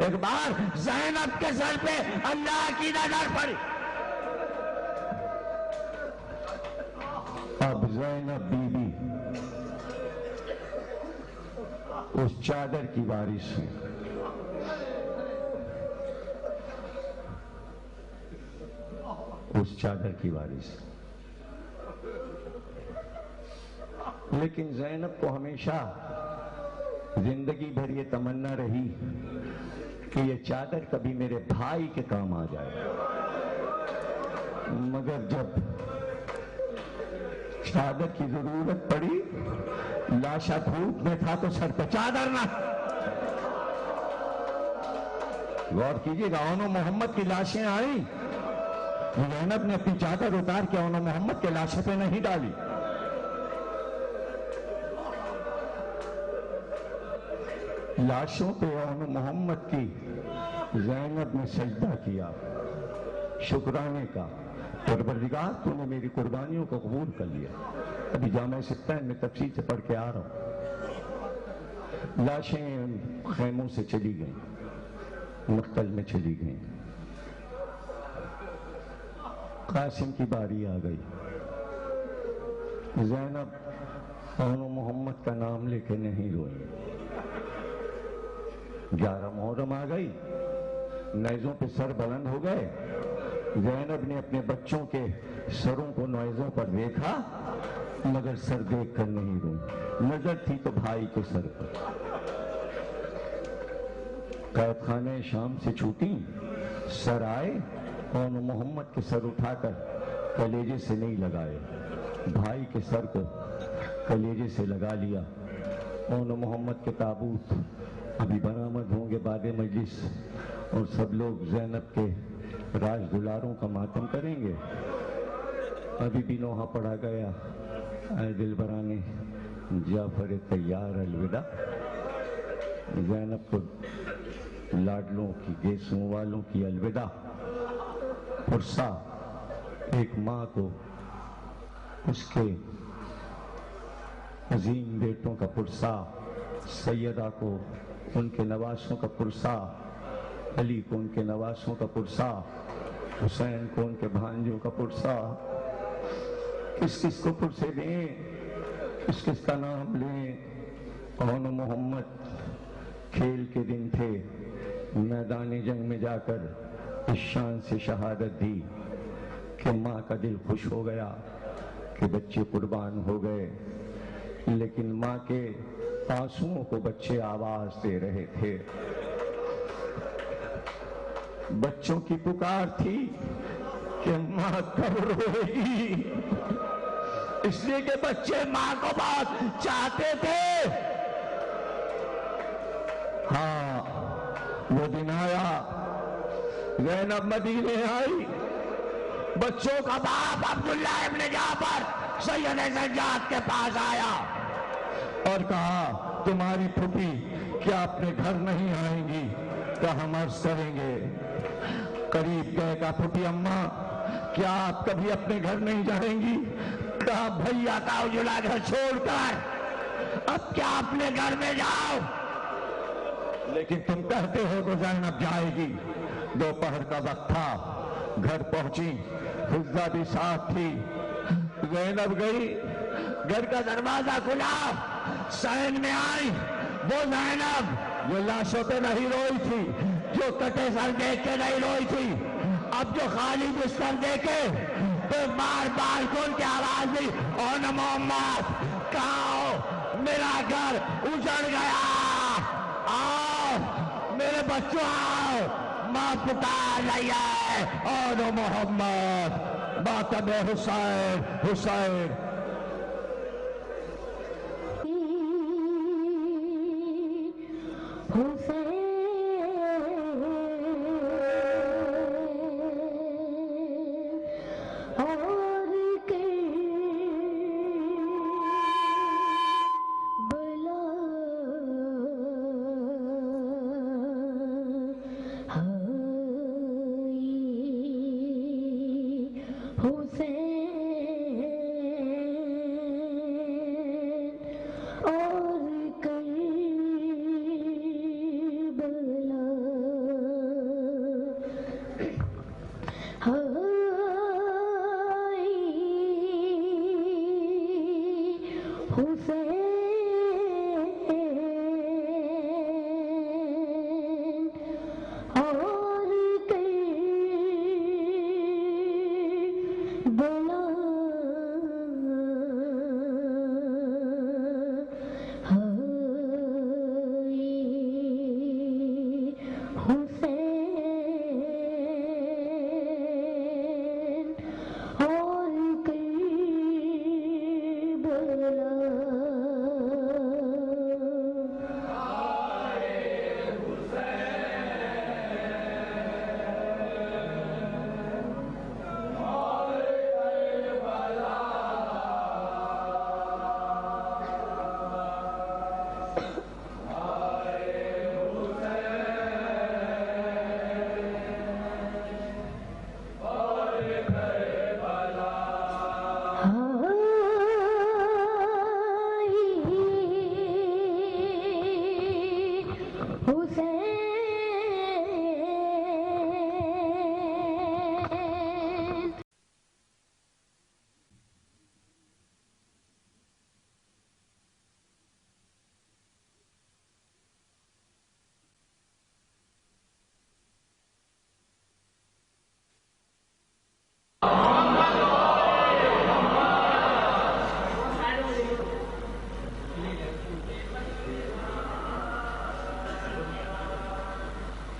ایک بار زینب کے سر پہ اللہ کی نظر پڑی. اب زینب بی بی اس چادر کی وارث ہے. اس چادر کی وارث. لیکن زینب کو ہمیشہ زندگی بھر یہ تمنا رہی کہ یہ چادر کبھی میرے بھائی کے کام آ جائے. مگر جب چادر کی ضرورت پڑی، لاشا دھوپ میں تھا تو سر پہ چادر نہ. غور کیجیے گا، اون و محمد کی لاشیں آئیں، زینب نے اپنی چادر اتار کے اون و محمد کے لاشوں پہ نہیں ڈالی. لاشوں پہ اون و محمد کی زینب نے سجدہ کیا شکرانے کا. پروردگار تو نے میری قربانیوں کو قبول کر لیا. ابھی جامع ستین میں تفصیل سے پڑھ کے آ رہا ہوں. لاشیں خیموں سے چلی گئیں، مقتل میں چلی گئیں. قاسم کی باری آ گئی. زینب اون و محمد کا نام لے کے نہیں روئی. 11 محرم آ گئی، نیزوں پہ سر بلند ہو گئے. زینب نے اپنے بچوں کے سروں کو نیزوں پر دیکھا مگر سر دیکھ کر نہیں روئی. نظر تھی تو بھائی کے سر پر. قید خانہ شام سے چھوٹی، سر آئے، اون و محمد کے سر اٹھا کر کلیجے سے نہیں لگائے، بھائی کے سر کو کلیجے سے لگا لیا. اون و محمد کے تابوت ابھی برآمد ہوں گے بعد مجلس، اور سب لوگ زینب کے راج دلاروں کا ماتم کریں گے. ابھی بھی نوحہ پڑھا گیا، اے دل برانے جعفر تیار الوداع. زینب کو لاڈلوں کی، گیسوں والوں کی الوداع. پرسا ایک ماں کو اس کے عظیم بیٹوں کا پرسا، سیدہ کو ان کے نواسوں کا پرسا، علی کو ان کے نواسوں کا پرسا، حسین کو ان کے بھانجوں کا پرسا. کس کس کو پرسے دیں، کس کس کا نام لیں. اون و محمد کھیل کے دن تھے، میدان جنگ میں جا کر اس شان سے شہادت دی کہ ماں کا دل خوش ہو گیا کہ بچے قربان ہو گئے. لیکن ماں کے آنسوؤں کو بچے آواز دے رہے تھے. بچوں کی پکار تھی کہ ماں کب روئے گی، اس لیے کہ بچے ماں کو بہت چاہتے تھے. ہاں وہ دن آیا، زینب مدینے آئی، بچوں کا باپ عبداللہ ابن جعفر سید سجاد کے پاس آیا اور کہا تمہاری پھوپھی کیا اپنے گھر نہیں آئیں گی؟ کیا ہم عرض کریں گے. قریب گئے، کہا پھوپھی اماں کیا آپ کبھی اپنے گھر نہیں جائیں گی؟ کہا بھیا کا اجلا گھر چھوڑ کر اب کیا اپنے گھر میں جاؤ. لیکن تم کہتے ہو تو زینب جائے گی. دوپہر کا وقت تھا، گھر پہنچی، حفظہ بھی ساتھ تھی. زینب گئی، گھر کا دروازہ کھلا، سین میں آئی. وہ زینب جو لاشوں پہ نہیں روئی تھی، جو کٹے سر دیکھ کے نہیں روئی تھی، اب جو خالی بستر دیکھے تو بار بار کھول کے آواز دی، اون محمد کہاں ہو؟ میرا گھر اجڑ گیا، آؤ میرے بچوں آؤ. ماں پکار رہی ہے، اون محمد ماتم حسین حسین.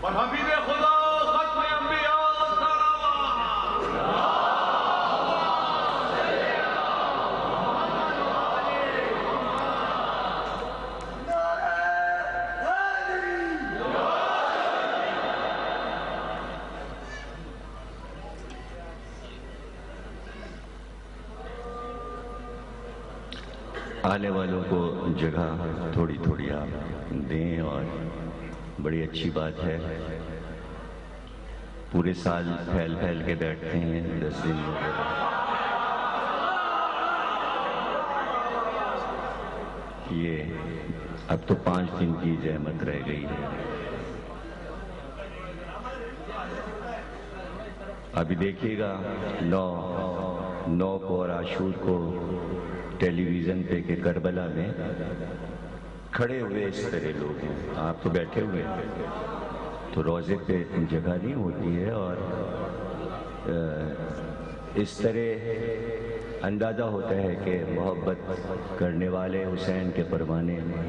اور حبیب خدا ختم انبیاء آنے والوں کو جگہ تھوڑی تھوڑی آپ دیں، اور بڑی اچھی بات ہے۔ پورے سال پھیل پھیل کے بیٹھتے ہیں، 10 دن یہ اب تو 5 دن کی زحمت رہ گئی ہے۔ ابھی دیکھیے گا 9 کو اور عاشور کو ٹیلی ویژن پہ کہ کربلا میں کھڑے ہوئے اس طرح لوگ ہیں، آپ تو بیٹھے ہوئے ہیں، تو روضے پہ جگہ نہیں ہوتی ہے، اور اس طرح اندازہ ہوتا ہے کہ محبت کرنے والے حسین کے پروانے میں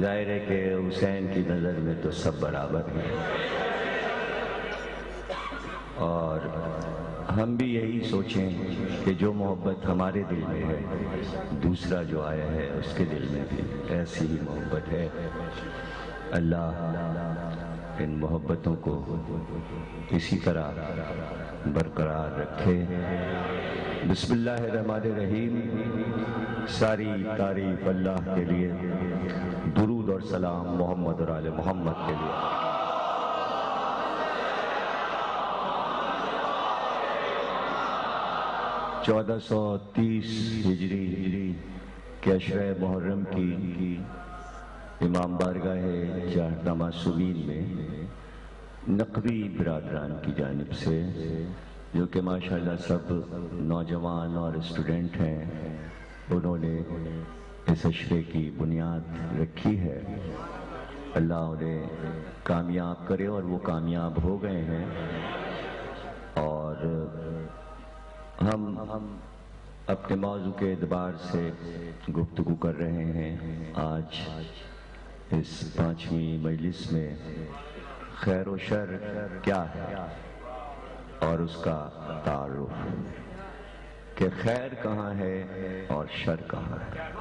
ظاہر ہے کہ حسین کی نظر میں تو سب برابر ہیں، اور ہم بھی یہی سوچیں کہ جو محبت ہمارے دل میں ہے دوسرا جو آیا ہے اس کے دل میں بھی ایسی ہی محبت ہے۔ اللہ ان محبتوں کو اسی طرح برقرار رکھے۔ بسم اللہ الرحمن الرحیم۔ ساری تعریف اللہ کے لیے، درود اور سلام محمد اور آل محمد کے لیے۔ 1430 ہجری کے اشرہ محرم کی امام بارگاہ چارٹا معصومین میں نقوی برادران کی جانب سے، جو کہ ماشاءاللہ سب نوجوان اور اسٹوڈنٹ ہیں، انہوں نے اس اشرے کی بنیاد رکھی ہے۔ اللہ انہیں کامیاب کرے، اور وہ کامیاب ہو گئے ہیں، اور ہم اپنے موضوع کے اعتبار سے گفتگو کر رہے ہیں آج اس 5ویں مجلس میں خیر و شر کیا ہے اور اس کا تعارف، کہ خیر کہاں ہے اور شر کہاں ہے۔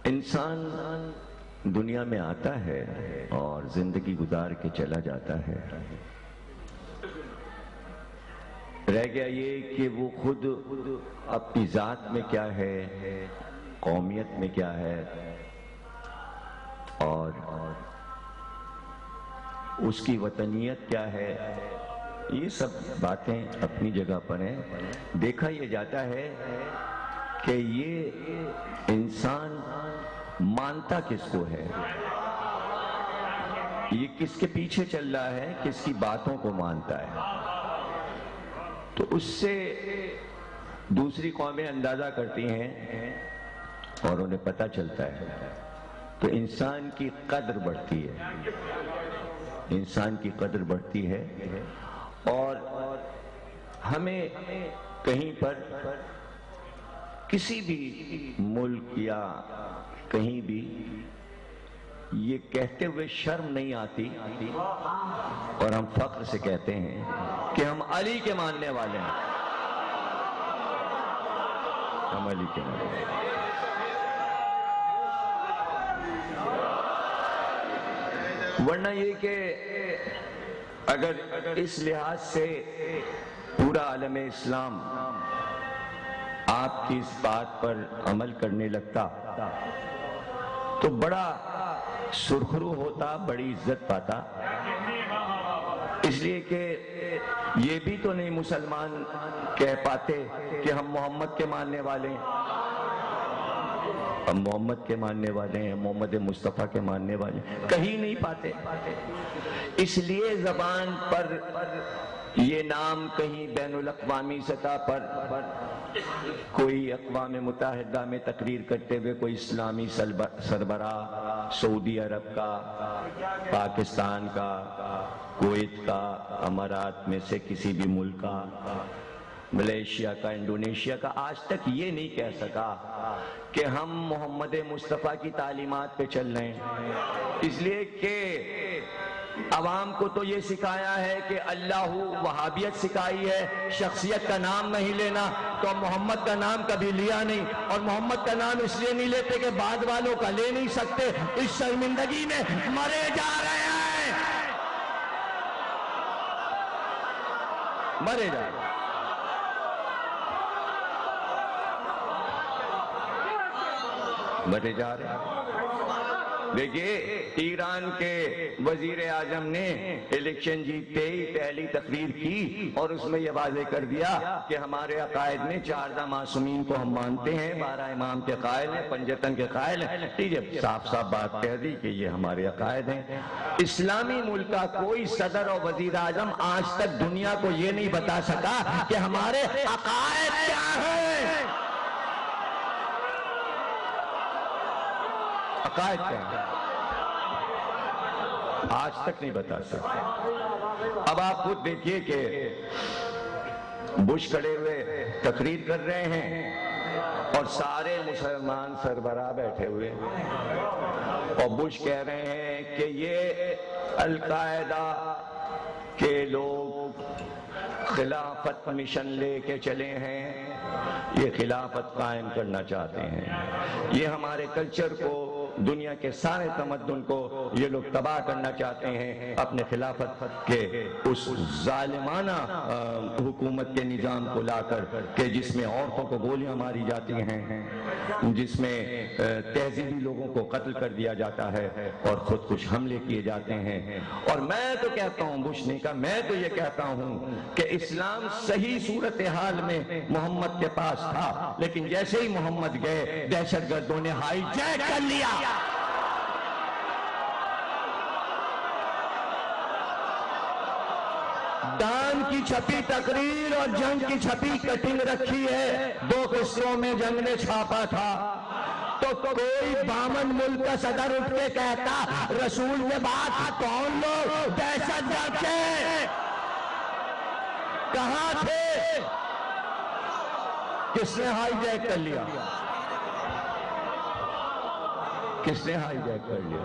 انسان دنیا میں آتا ہے اور زندگی گزار کے چلا جاتا ہے، رہ گیا یہ کہ وہ خود اپنی ذات میں کیا ہے، قومیت میں کیا ہے، اور اس کی وطنیت کیا ہے، یہ سب باتیں اپنی جگہ پر ہیں۔ دیکھا یہ جاتا ہے کہ یہ انسان مانتا کس کو ہے، یہ کس کے پیچھے چل رہا ہے، کس کی باتوں کو مانتا ہے، تو اس سے دوسری قومیں اندازہ کرتی ہیں اور انہیں پتہ چلتا ہے، تو انسان کی قدر بڑھتی ہے، انسان کی قدر بڑھتی ہے، اور ہمیں کہیں پر کسی بھی ملک یا کہیں بھی یہ کہتے ہوئے شرم نہیں آتی، اور ہم فخر سے کہتے ہیں کہ ہم علی کے ماننے والے ہیں، ہم علی کے ماننے والے ہیں۔ ورنہ یہ کہ اگر اس لحاظ سے پورا عالم اسلام آپ کی اس بات پر عمل کرنے لگتا تو بڑا سرخرو ہوتا، بڑی عزت پاتا، اس لیے کہ یہ بھی تو نہیں مسلمان کہہ پاتے کہ ہم محمد کے ماننے والے ہیں، ہم محمد کے ماننے والے ہیں، محمد مصطفیٰ کے ماننے والے ہیں، کہیں نہیں پاتے۔ اس لیے زبان پر یہ نام کہیں بین الاقوامی سطح پر کوئی اقوام متحدہ میں تقریر کرتے ہوئے کوئی اسلامی سربراہ سعودی عرب کا، پاکستان کا، کویت کا، امارات میں سے کسی بھی ملک کا ملیشیا کا، انڈونیشیا کا آج تک یہ نہیں کہہ سکا کہ ہم محمد مصطفیٰ کی تعلیمات پہ چل رہے ہیں، اس لیے کہ عوام کو تو یہ سکھایا ہے کہ اللہ وہابیت سکھائی ہے، شخصیت کا نام نہیں لینا، تو محمد کا نام کبھی لیا نہیں، اور محمد کا نام اس لیے نہیں لیتے کہ بعد والوں کا لے نہیں سکتے، اس شرمندگی میں مرے جا رہے ہیں، مرے جا رہے ہیں۔ مرے جا رہے ہیں۔ دیکھیے ایران کے وزیر اعظم نے الیکشن جیتتے ہی پہلی تقریر کی اور اس میں یہ واضح کر دیا کہ ہمارے عقائد میں 14 معصومین کو ہم مانتے ہیں، 12 امام کے قائل ہیں، پنجتن کے قائل ہیں، ٹھیک ہے، صاف صاف بات کہہ دی کہ یہ ہمارے عقائد ہیں۔ اسلامی ملک کا کوئی صدر اور وزیر اعظم آج تک دنیا کو یہ نہیں بتا سکا کہ ہمارے عقائد کیا ہیں، عقائد کیا ہے، آج تک نہیں بتا سکتے۔ اب آپ خود دیکھیے کہ بش کھڑے ہوئے تقریر کر رہے ہیں اور سارے مسلمان سربراہ بیٹھے ہوئے ہیں، اور بش کہہ رہے ہیں کہ یہ القاعدہ کے لوگ خلافت مشن لے کے چلے ہیں، یہ خلافت قائم کرنا چاہتے ہیں، یہ ہمارے کلچر کو، دنیا کے سارے تمدن کو یہ لوگ تباہ کرنا چاہتے ہیں اپنے خلافت کے اس ظالمانہ حکومت کے نظام کو لا کر کہ جس میں عورتوں کو گولیاں ماری جاتی ہیں، جس میں تہذیبی لوگوں کو قتل کر دیا جاتا ہے اور خود کش حملے کیے جاتے ہیں۔ اور میں تو کہتا ہوں، بش نے کہا، میں تو یہ کہتا ہوں کہ اسلام صحیح صورتحال میں محمد کے پاس تھا، لیکن جیسے ہی محمد گئے دہشت گردوں نے ہائی جیک کر لیا۔ دان کی چھپی تقریر اور جنگ کی چھپی کٹنگ رکھی ہے، 2 قصوں میں جنگ نے چھاپا تھا، تو کوئی بامن ملک کا صدر اٹھ کے کہتا رسول کے بعد کون لوگ دہشت گرد تھے، کہاں تھے، کس نے ہائی جیک کر لیا، کس نے ہائی جیک کر لیا؟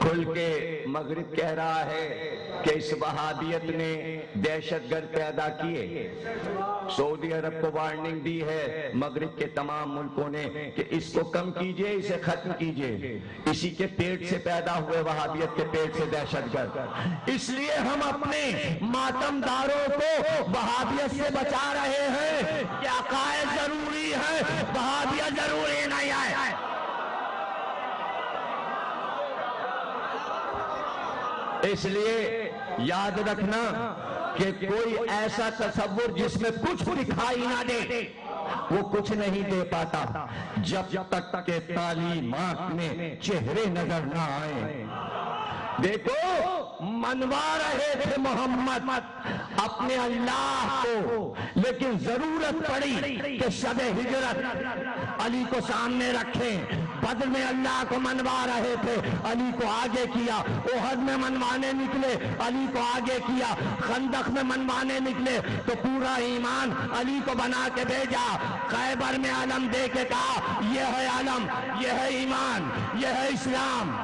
کھل کے مغرب کہہ رہا ہے کہ اس وہابیت نے دہشت گرد پیدا کیے، سعودی عرب کو وارننگ دی ہے مغرب کے تمام ملکوں نے کہ اس کو کم کیجئے، اسے ختم کیجئے، اسی کے پیٹ سے پیدا ہوئے وہابیت کے پیٹ سے دہشت گرد، اس لیے ہم اپنے ماتم داروں کو وہابیت سے بچا رہے ہیں کہ عقائد ضروری ہے، وہابیت ضروری نہیں ہے۔ اس لیے یاد رکھنا کہ کوئی ایسا تصور جس میں کچھ دکھائی نہ دے وہ کچھ نہیں دے پاتا جب تک کہ تعلیمات میں چہرے نظر نہ آئیں۔ دیکھو منوا رہے تھے محمد اپنے اللہ کو، لیکن ضرورت پڑی کہ شب ہجرت علی کو سامنے رکھیں، بدر میں اللہ کو منوا رہے تھے، علی کو آگے کیا، احد میں منوانے نکلے، علی کو آگے کیا، خندق میں منوانے نکلے تو پورا ایمان علی کو بنا کے بھیجا، خیبر میں علم دے کے کہا یہ ہے علم، یہ ہے ایمان، یہ ہے اسلام۔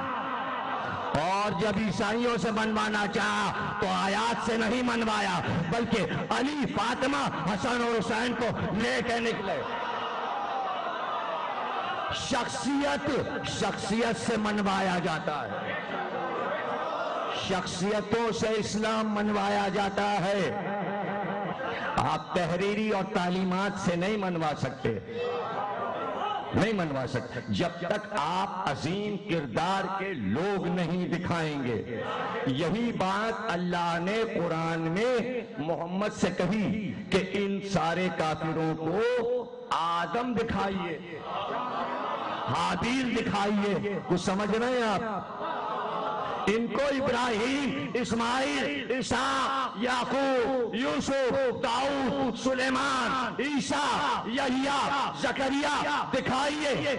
اور جب عیسائیوں سے منوانا چاہا تو آیات سے نہیں منوایا بلکہ علی، فاطمہ، حسن اور حسین کو لے کے نکلے۔ شخصیت سے منوایا جاتا ہے، شخصیتوں سے اسلام منوایا جاتا ہے، آپ تحریری اور تعلیمات سے نہیں منوا سکتے، نہیں منوا سکتے جب تک آپ عظیم کردار کے لوگ نہیں دکھائیں گے۔ یہی بات اللہ نے قرآن میں محمد سے کہی کہ ان سارے کافروں کو آدم دکھائیے، حابیل دکھائیے، کچھ سمجھ رہے ہیں آپ؟ ان کو ابراہیم، اسماعیل، عیسیٰ، یعقوب، یوسف، داؤد، سلیمان، عیسیٰ، یحییٰ، زکریا دکھائیے،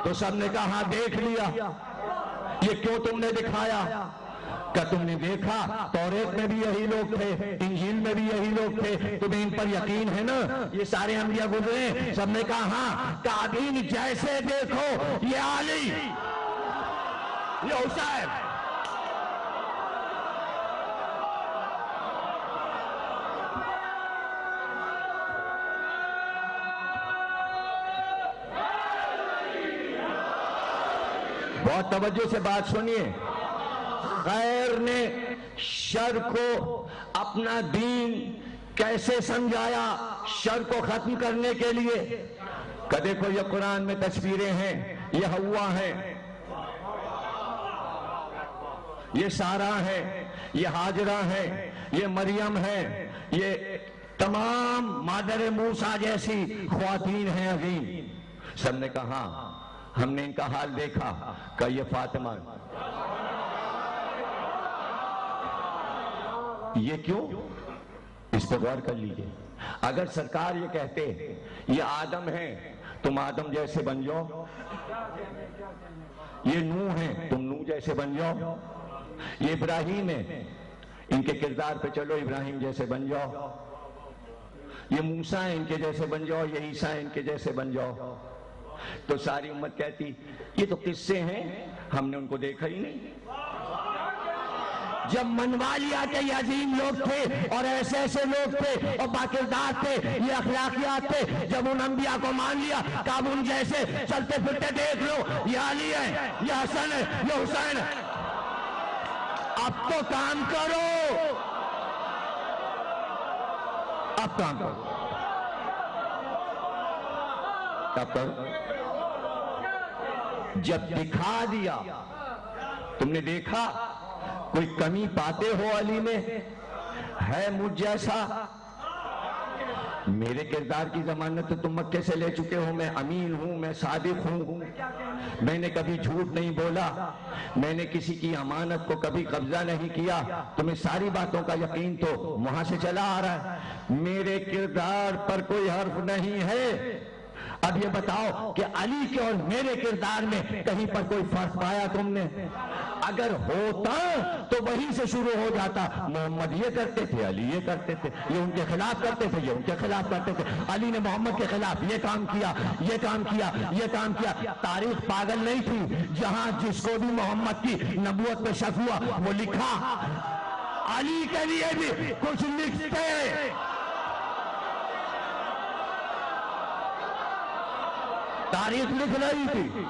تو سب نے کہا دیکھ لیا۔ یہ کیوں تم نے دکھایا؟ کیا تم نے دیکھا توریت میں بھی یہی لوگ تھے, انجیل میں بھی یہی لوگ تھے, تمہیں ان پر یقین ہے نا؟ یہ سارے انبیاء گزرے, سب نے کہا ہاں. کابین جیسے دیکھو یہ علی, یہ حسین. بہت توجہ سے بات سنیے. خیر نے شر کو اپنا دین کیسے سمجھایا شر کو ختم کرنے کے لیے؟ کہ دیکھو یہ قرآن میں تصویریں ہیں, یہ ہوا ہے, یہ سارا ہے, یہ ہاجرہ ہے, یہ مریم ہے, یہ تمام مادر موسیٰ جیسی خواتین ہیں عظیم. سب نے کہا ہم نے ان کا حال دیکھا. کہ یہ فاطمہ, یہ کیوں؟ اس پہ غور کر لیجئے. اگر سرکار یہ کہتے یہ آدم ہے تم آدم جیسے بن جاؤ, یہ نوح ہے تم نوح جیسے بن جاؤ, یہ ابراہیم ہے ان کے کردار پہ چلو ابراہیم جیسے بن جاؤ, یہ موسیٰ ہیں ان کے جیسے بن جاؤ, یہ عیسیٰ ہیں ان کے جیسے بن جاؤ, تو ساری امت کہتی یہ تو قصے ہیں, ہم نے ان کو دیکھا ہی نہیں. جب منوا لیا کہ یہ عظیم لوگ تھے اور ایسے ایسے لوگ تھے اور باکردار تھے, یہ اخلاقیات تھے, جب ان انبیاء کو مان لیا کہ اب ان جیسے چلتے پھرتے دیکھ لو, یہ علی ہے, یہ حسن ہے, یہ حسین ہے, اب تو کام کرو, اب کام کرو, اب کرو. جب دکھا دیا, تم نے دیکھا کوئی کمی پاتے ہو علی میں؟ ہے مجھ جیسا؟ میرے کردار کی ضمانت تو تم مکے سے لے چکے ہو. میں امین ہوں, میں صادق ہوں, میں نے کبھی جھوٹ نہیں بولا, میں نے کسی کی امانت کو کبھی قبضہ نہیں کیا. تمہیں ساری باتوں کا یقین تو وہاں سے چلا آ رہا ہے. میرے کردار پر کوئی حرف نہیں ہے. اب یہ بتاؤ کہ علی کے اور میرے کردار میں کہیں پر کوئی فرق پایا تم نے؟ اگر ہوتا تو وہیں سے شروع ہو جاتا. محمد یہ کرتے تھے, علی یہ کرتے تھے, یہ ان کے خلاف کرتے تھے, یہ ان کے خلاف کرتے تھے, علی نے محمد کے خلاف یہ کام کیا, یہ کام کیا, یہ کام کیا. تاریخ پاگل نہیں تھی, جہاں جس کو بھی محمد کی نبوت پہ شک ہوا وہ لکھا. علی کے لیے بھی کچھ لکھتے. تاریخ لکھ رہی تھی,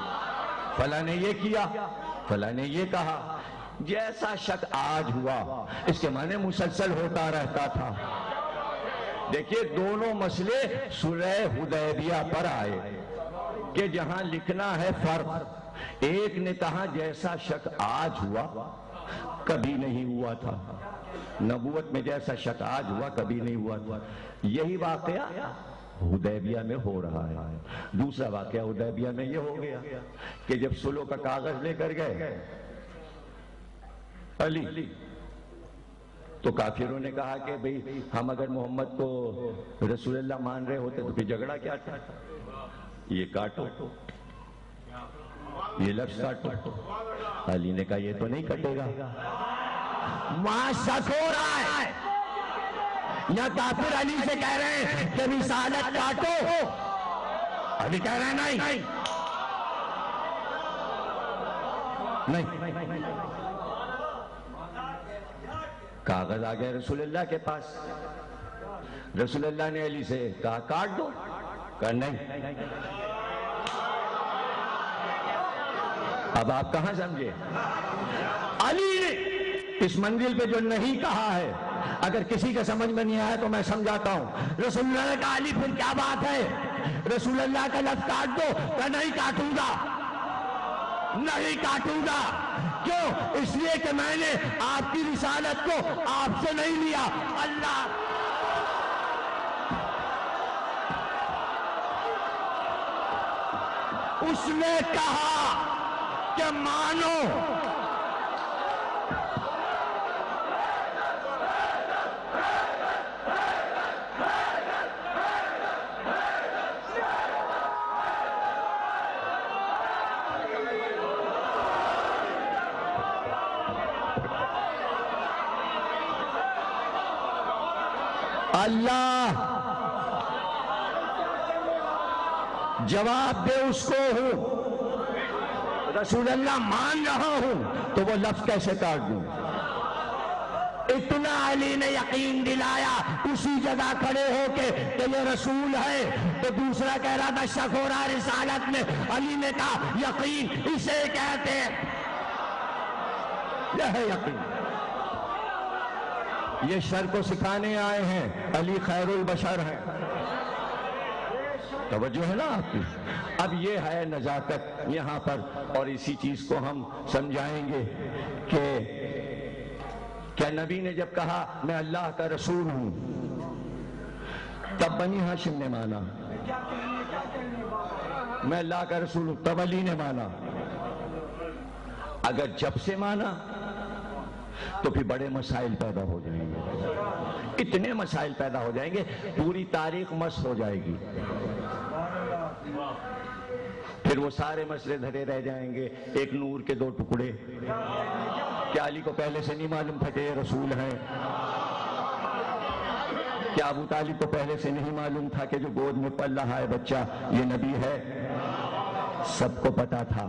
فلاں نے یہ کیا, فلاں نے یہ کہا. جیسا شک آج ہوا اس کے معنی مسلسل ہوتا رہتا تھا. دیکھیے دونوں مسئلے سورہ حدیبیہ پر آئے کہ جہاں لکھنا ہے فرق. ایک نے کہا جیسا شک آج ہوا کبھی نہیں ہوا تھا, نبوت میں جیسا شک آج ہوا کبھی نہیں ہوا تھا. یہی واقعہ حدیبیہ میں ہو رہا ہے. دوسرا واقعہ حدیبیہ میں یہ ہو گیا کہ جب صلح کا کاغذ لے کر گئے علی, تو کافروں نے کہا کہ بھئی ہم اگر محمد کو رسول اللہ مان رہے ہوتے تو پھر جھگڑا کیا تھا؟ یہ کاٹو, یہ لفظ کاٹو. علی نے کہا یہ تو نہیں کٹے گا. وہاں شک ہو رہا ہے, یا کافر علی سے کہہ رہے ہیں کہ رسالت کاٹو, علی کہہ رہے ہیں نہیں نہیں. کاغذ آ گئے رسول اللہ کے پاس. رسول اللہ نے علی سے کہا کاٹ دو, کہا نہیں. اب آپ کہاں سمجھے؟ علی نے اس منزل پہ جو نہیں کہا ہے, اگر کسی کا سمجھ میں نہیں آیا تو میں سمجھاتا ہوں. رسول اللہ نے کہا علی پھر کیا بات ہے؟ رسول اللہ کا لفظ کاٹ دو, کہ نہیں کاٹوں گا, نہیں کاٹوں گا. کیوں؟ اس لیے کہ میں نے آپ کی رسالت کو آپ سے نہیں لیا. اللہ اس نے کہا کہ مانو. اللہ جواب دے اس کو ہوں، رسول اللہ مان رہا ہوں، تو وہ لفظ کیسے کاٹ دوں؟ اتنا علی نے یقین دلایا اسی جگہ کھڑے ہو کے کہ یہ رسول ہے، تو دوسرا کہہ رہا تھا شک ہو رہا رسالت میں، علی نے کہا یقین اسے کہتے ہیں، یہ ہے یقین۔ یہ شر کو سکھانے آئے ہیں، علی خیر البشر ہیں، توجہ ہے نا آپ کی۔ اب یہ ہے نزاکت یہاں پر، اور اسی چیز کو ہم سمجھائیں گے کہ کیا نبی نے جب کہا میں اللہ کا رسول ہوں تب بنی ہاشم نے مانا، میں اللہ کا رسول ہوں تب علی نے مانا، اگر جب سے مانا تو پھر بڑے مسائل پیدا ہو جائیں گے، اتنے مسائل پیدا ہو جائیں گے، پوری تاریخ مس ہو جائے گی، پھر وہ سارے مسئلے دھرے رہ جائیں گے۔ ایک نور کے دو ٹکڑے، کیا علی کو پہلے سے نہیں معلوم تھا کہ یہ رسول ہیں؟ کیا ابو طالب کو پہلے سے نہیں معلوم تھا کہ جو گود میں پل رہا ہے بچہ یہ نبی ہے؟ سب کو پتا تھا،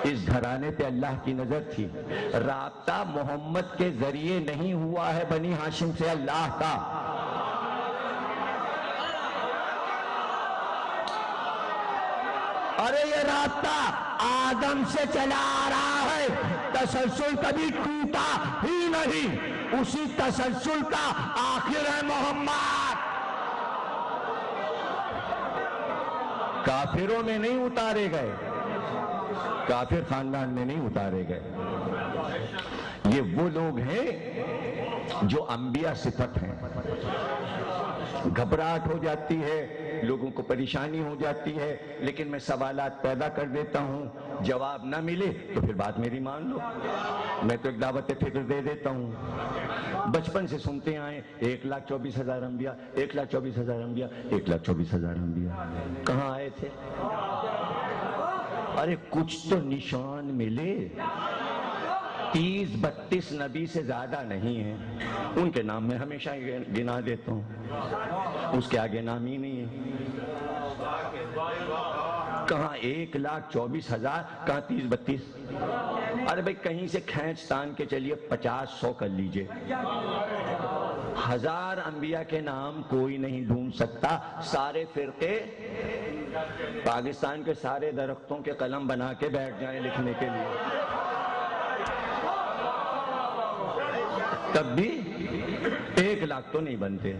اس گھرانے پہ اللہ کی نظر تھی۔ رابطہ محمد کے ذریعے نہیں ہوا ہے بنی ہاشم سے اللہ کا، ارے یہ رابطہ آدم سے چلا آ رہا ہے، تسلسل کبھی ٹوٹا ہی نہیں، اسی تسلسل کا آخر ہے محمد۔ کافروں میں نہیں اتارے گئے، کافر خاندان میں نہیں اتارے گئے، یہ وہ لوگ ہیں جو انبیاء صفت ہیں۔ گھبراہٹ ہو جاتی ہے، لوگوں کو پریشانی ہو جاتی ہے، لیکن میں سوالات پیدا کر دیتا ہوں، جواب نہ ملے تو پھر بات میری مان لو، میں تو ایک دعوت فکر دے دیتا ہوں۔ بچپن سے سنتے آئے 1,24,000 انبیاء، 1,24,000 انبیاء، 1,24,000 انبیاء، کہاں آئے تھے؟ ارے کچھ تو نشان ملے، 30-32 نبی سے زیادہ نہیں ہیں، ان کے نام میں ہمیشہ گنا دیتا ہوں، اس کے آگے نام ہی نہیں ہے۔ کہاں 1,24,000، کہاں 30-32؟ ارے بھائی کہیں سے کھینچ تان کے چلیے 50-100 کر لیجئے، 1000 انبیاء کے نام کوئی نہیں ڈھونڈ سکتا۔ سارے فرقے پاکستان کے سارے درختوں کے قلم بنا کے بیٹھ جائیں لکھنے کے لیے، تب بھی 1 لاکھ تو نہیں بنتے۔